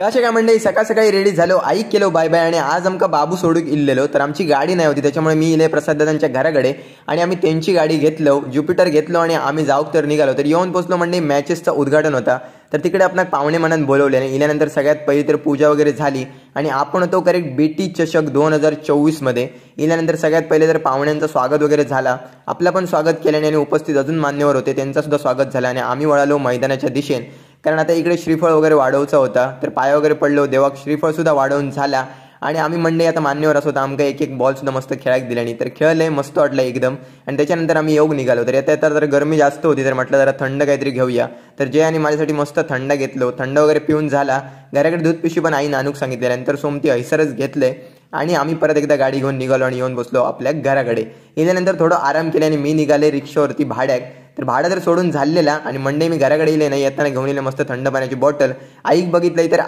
अशें काय मंडळी सकाळ सकाळी रेडी झालो, आईक केलो बाय बाय आणि आज आमकां बाबू सोडूक इल्लेलो. तर आमची गाडी नाही होती, त्याच्यामुळे मी इले प्रसाद दादांच्या घराकडे आणि आम्ही त्यांची गाडी घेतलो, ज्युपिटर घेतलो आणि आम्ही जाऊक तर निघालो. तर येऊन पोचलो मंडळी, मॅचेसचं उद्घाटन होता. तर तिकडे आपणाक पाहुणे मनात बोलवले आणि इल्यानंतर सगळ्यात पहिली तर पूजा वगैरे झाली आणि आपण होतो करेक्ट बेटी चषक 2024 मध्ये. इल्यानंतर सगळ्यात पहिले तर पाहुण्यांचं स्वागत वगैरे झाला, आपलं पण स्वागत केल्याने आणि उपस्थित अजून मान्यवर होते त्यांचं सुद्धा स्वागत झालं आणि आम्ही वळालो मैदानाच्या दिशेने, कारण आता इकडे श्रीफळ वगैरे वाढवचा होता. तर पाय वगैरे पडलो, देवाक श्रीफळ सुद्धा वाढवून झाला आणि आम्ही मंडळी आता मान्यवर असो, आमका एक एक बॉल सुद्धा मस्त खेळायला दिल्यानी. तर खेळले, मस्त वाटलं एकदम. आणि त्याच्यानंतर आम्ही योग निघालो. तर येता तर गरमी जास्त होती, तर म्हटलं जरा थंड काहीतरी घेऊया. तर जय आणि माझ्यासाठी मस्त थंड घेतलो, थंड वगैरे पिऊन झाला. घराकडे दूध पिशवी पण आईनं आणूक सांगितलेलं, नंतर सोमती हैसरच घेतले आणि आम्ही परत एकदा गाडी घेऊन निघालो आणि येऊन बसलो आपल्या घराकडे. इल्यानंतर थोडं आराम केल्याने मी निघाले रिक्षावरती भाड्याक. तर भाडं तर सोडून झालेला आणि मंडे मी घराकडे येले नाही, येताना घेऊन येले मस्त थंड पाण्याची बॉटल. आईक बघितलं तर